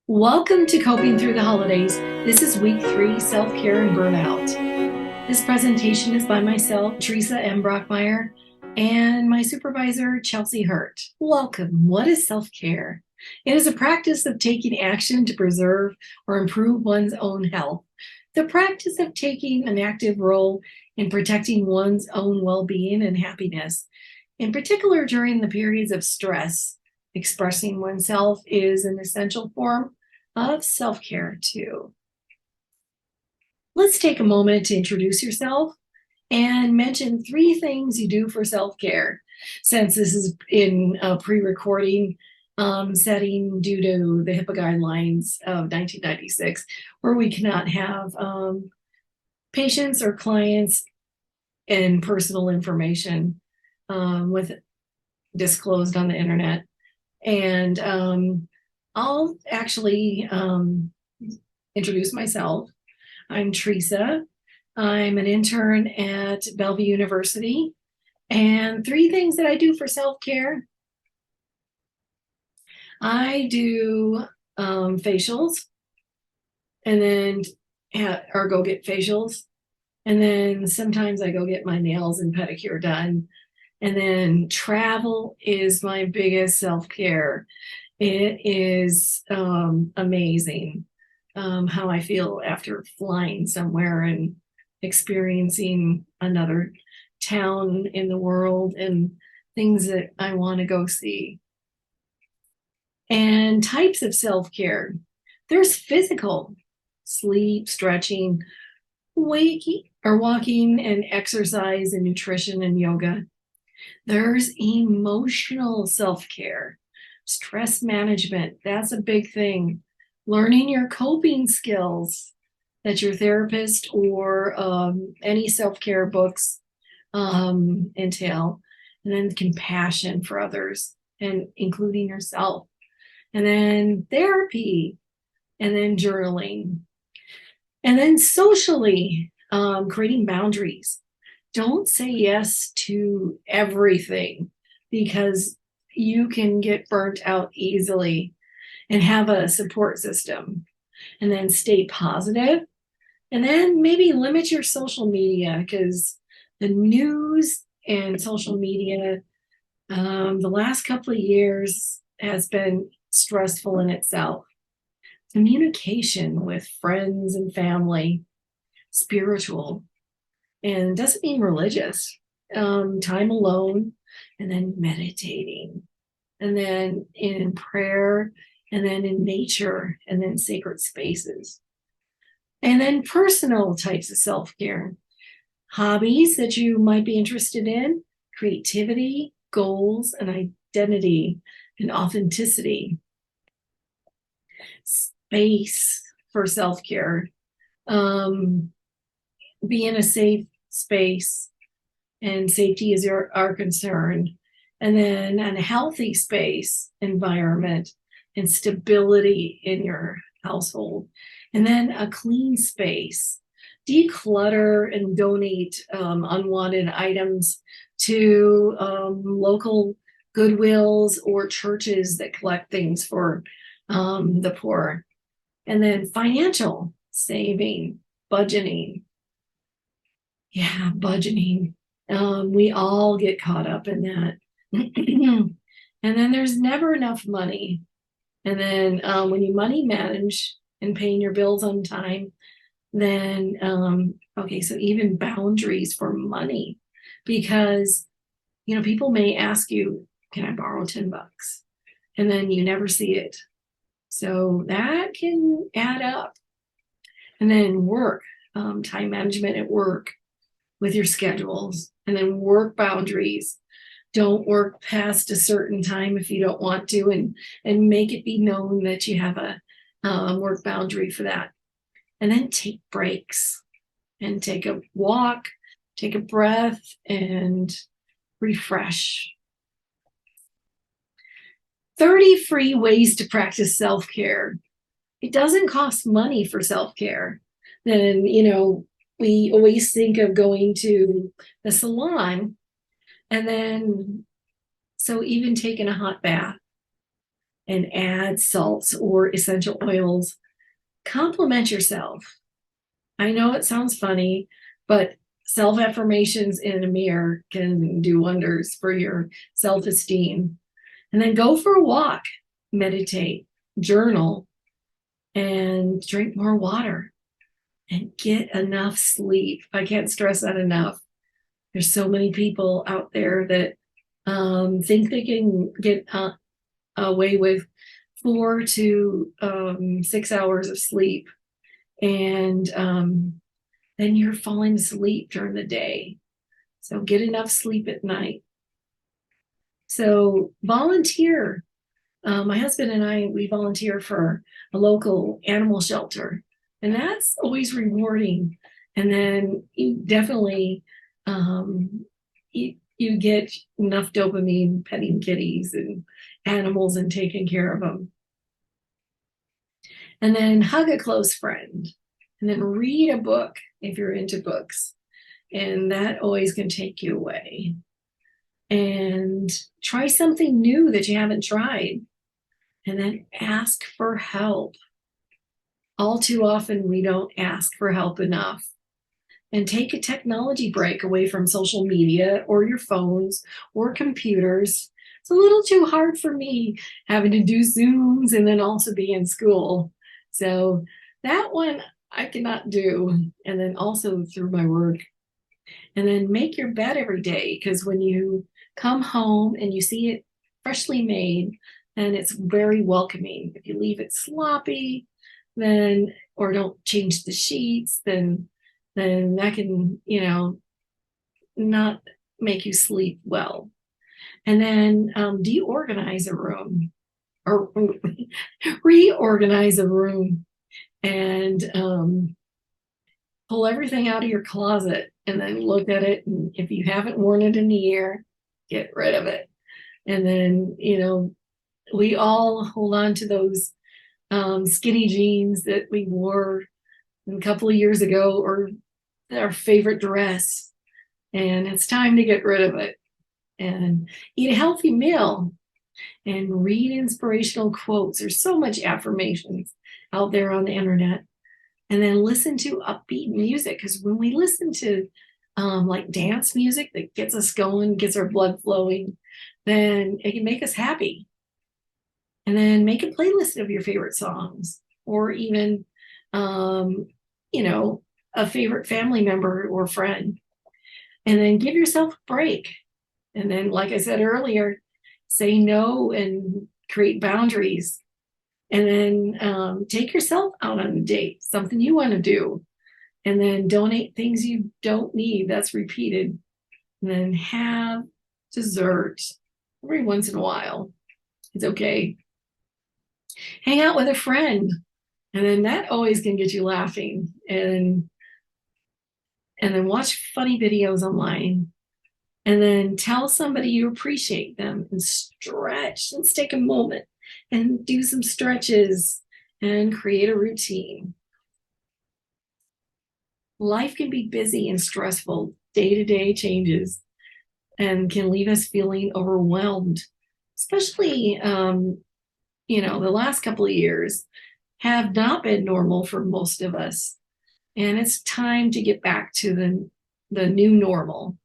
Welcome to Coping Through the Holidays. This is week 3, Self-Care and Burnout. This presentation is by myself, Teresa M. Brockmeyer, and my supervisor, Chelsea Hurt. Welcome. What is self-care? It is a practice of taking action to preserve or improve one's own health. The practice of taking an active role in protecting one's own well-being and happiness, in particular during the periods of stress. Expressing oneself is an essential form of self-care too. Let's take a moment to introduce yourself and mention 3 things you do for self-care. Since this is in a pre-recording setting due to the HIPAA guidelines of 1996, where we cannot have patients or clients and personal information with disclosed on the internet. And I'll actually introduce myself. I'm Teresa. I'm an intern at Bellevue University. And 3 things that I do for self-care. I do facials, and then or go get facials. And then sometimes I go get my nails and pedicure done. And then travel is my biggest self-care. It is amazing how I feel after flying somewhere and experiencing another town in the world and things that I want to go see. And types of self-care. There's physical, sleep, stretching, walking and exercise and nutrition and yoga. There's emotional self-care, stress management. That's a big thing. Learning your coping skills that your therapist or any self-care books entail. And then compassion for others and including yourself. And then therapy, and then journaling. And then socially, creating boundaries. Don't say yes to everything, because you can get burnt out easily, and have a support system. And then stay positive. And then maybe limit your social media, because the news and social media the last couple of years has been stressful in itself. Communication with friends and family, spiritual, and doesn't mean religious. Time alone, and then meditating, and then in prayer, and then in nature, and then sacred spaces. And then personal types of self-care. Hobbies that you might be interested in, creativity, goals, and identity, and authenticity. Space for self-care. Be in a safe space, and safety is our concern. And then a healthy space environment and stability in your household. And then a clean space. Declutter and donate unwanted items to local Goodwills or churches that collect things for the poor. And then financial, saving, budgeting. Yeah, budgeting. We all get caught up in that. And then there's never enough money. And then when you money manage and paying your bills on time, then, okay, so even boundaries for money, because, people may ask you, can I borrow $10? And then you never see it. So that can add up. And then work, time management at work with your schedules, and then work boundaries. Don't work past a certain time if you don't want to, and make it be known that you have a work boundary for that. And then take breaks and take a walk, take a breath, and refresh. 30 free ways to practice self-care. It doesn't cost money for self-care. Then, we always think of going to the salon, and then, so even taking a hot bath, and add salts or essential oils. Compliment yourself. I know it sounds funny, but self-affirmations in a mirror can do wonders for your self-esteem. And then go for a walk, meditate, journal, and drink more water and get enough sleep. I can't stress that enough. There's so many people out there that think they can get away with 4 to 6 hours of sleep, and then you're falling asleep during the day. So get enough sleep at night. So volunteer. My husband and I, we volunteer for a local animal shelter, and that's always rewarding. And then you definitely you get enough dopamine petting kitties and animals and taking care of them. And then hug a close friend, and then read a book if you're into books, and that always can take you away. And try something new that you haven't tried, and then ask for help. All too often, we don't ask for help enough. And take a technology break away from social media or your phones or computers. It's a little too hard for me having to do Zooms and then also be in school. So that one I cannot do. And then also through my work. And then make your bed every day, because when you come home and you see it freshly made, then it's very welcoming. If you leave it sloppy, then, or don't change the sheets, then that can, not make you sleep well. And then deorganize a room, or reorganize a room, and pull everything out of your closet and then look at it. And if you haven't worn it in a year, get rid of it. And then, we all hold on to those skinny jeans that we wore a couple of years ago, or our favorite dress, and it's time to get rid of it and eat a healthy meal and read inspirational quotes. There's so much affirmations out there on the internet. And then listen to upbeat music, because when we listen to like dance music that gets us going, gets our blood flowing, then it can make us happy. And then make a playlist of your favorite songs, or even a favorite family member or friend, and then give yourself a break. And then, like I said earlier, say no and create boundaries. And then take yourself out on a date, something you want to do. And then donate things you don't need. That's repeated. And then have dessert every once in a while. It's okay. Hang out with a friend. And then that always can get you laughing. And then watch funny videos online, and then tell somebody you appreciate them, and stretch. Let's take a moment and do some stretches and create a routine. Life can be busy and stressful. Day-to-day changes and can leave us feeling overwhelmed, especially, the last couple of years have not been normal for most of us. And it's time to get back to the new normal.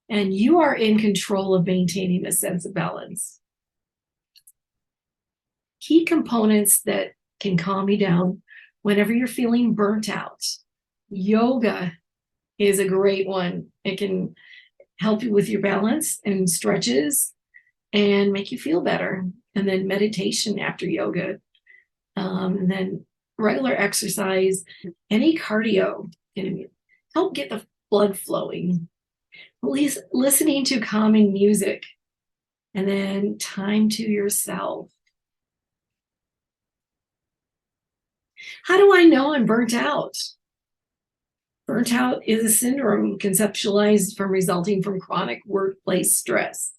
And you are in control of maintaining a sense of balance. Key components that can calm you down whenever you're feeling burnt out. Yoga is a great one. It can help you with your balance and stretches and make you feel better. And then meditation after yoga. And then regular exercise, any cardio can help get the blood flowing. Listening to calming music, and then time to yourself. How do I know I'm burnt out? Burnt out is a syndrome conceptualized from resulting from chronic workplace stress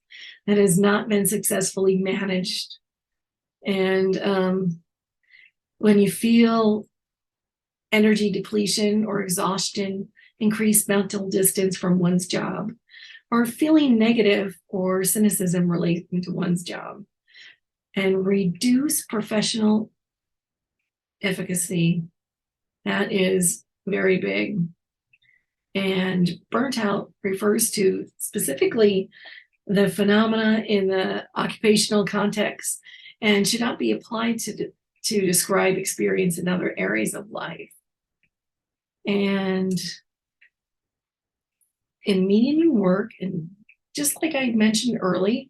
that has not been successfully managed. And when you feel energy depletion or exhaustion, increased mental distance from one's job, or feeling negative or cynicism relating to one's job. and reduce professional efficacy. That is very big. And burnt out refers to specifically the phenomena in the occupational context and should not be applied to describe experience in other areas of life. And in meaning and work, and just like I mentioned earlier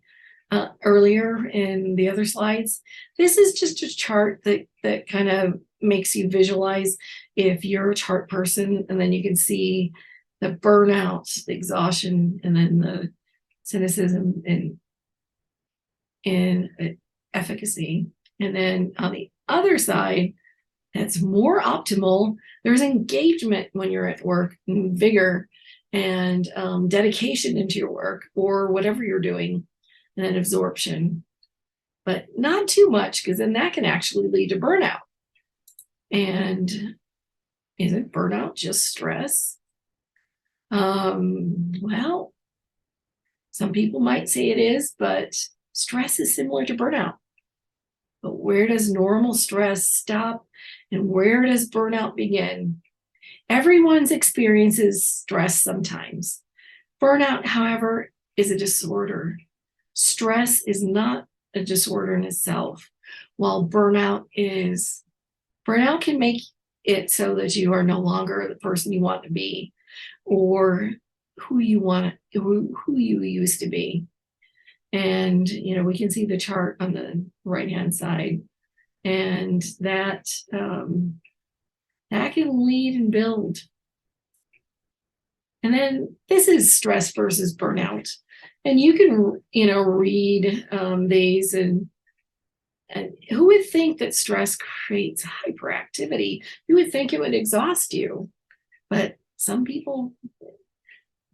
in the other slides, this is just a chart that kind of makes you visualize if you're a chart person, and then you can see the burnout, the exhaustion, and then the cynicism and efficacy. And then on the other side, that's more optimal. There's engagement when you're at work, and vigor and dedication into your work or whatever you're doing, and then absorption. But not too much, because then that can actually lead to burnout. And isn't burnout just stress? Well, some people might say it is, but stress is similar to burnout. But where does normal stress stop and where does burnout begin? Everyone's experiences stress sometimes. Burnout, however, is a disorder. Stress is not a disorder in itself, while burnout is. Burnout can make it so that you are no longer the person you want to be or who you used to be. And we can see the chart on the right hand side, and that can lead and build. And then this is stress versus burnout, and you can read these, and who would think that stress creates hyperactivity? You would think it would exhaust you, but some people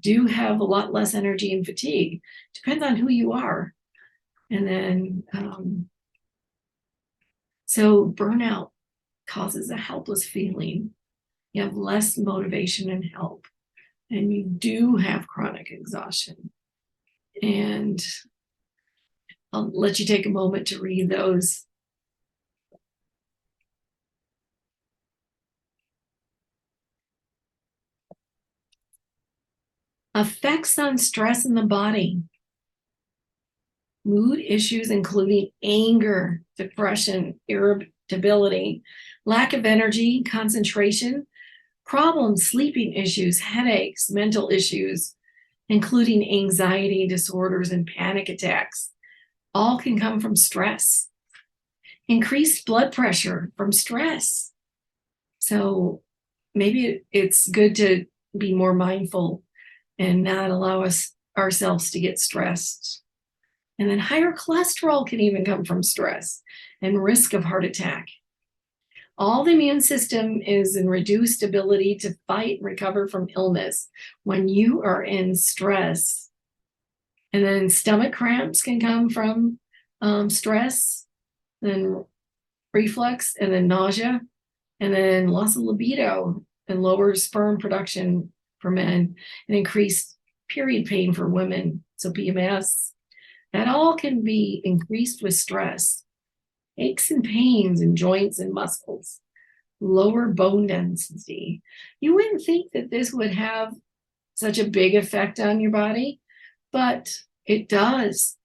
do have a lot less energy and fatigue. Depends on who you are. And then, so burnout causes a helpless feeling. You have less motivation and help, and you do have chronic exhaustion. And I'll let you take a moment to read those. Effects on stress in the body. Mood issues including anger, depression, irritability, lack of energy, concentration, problems, sleeping issues, headaches, mental issues, including anxiety disorders and panic attacks, all can come from stress. Increased blood pressure from stress. So maybe it's good to be more mindful and not allow ourselves to get stressed. And then higher cholesterol can even come from stress and risk of heart attack. All the immune system is in reduced ability to fight and recover from illness when you are in stress. And then stomach cramps can come from stress, then reflux, and then nausea, and then loss of libido and lower sperm production for men, and increased period pain for women, so PMS. That all can be increased with stress. Aches and pains in joints and muscles, lower bone density. You wouldn't think that this would have such a big effect on your body, but it does.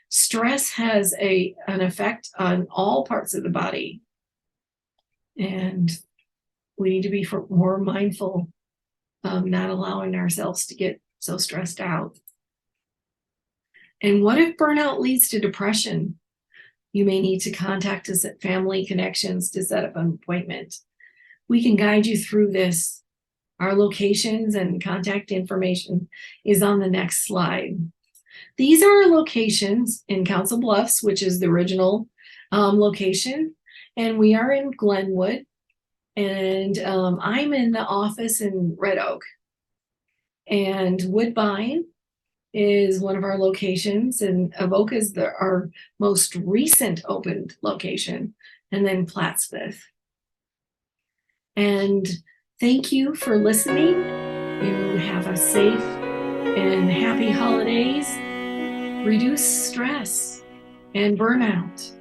Stress has an effect on all parts of the body. And we need to be more mindful of not allowing ourselves to get so stressed out. And what if burnout leads to depression? You may need to contact us at Family Connections to set up an appointment. We can guide you through this. Our locations and contact information is on the next slide. These are our locations in Council Bluffs, which is the original location, and we are in Glenwood, and I'm in the office in Red Oak. And Woodbine is one of our locations, and Avoca is our most recent opened location, and then Plattsmouth. And thank you for listening. You have a safe and happy holidays. Reduce stress. and burnout.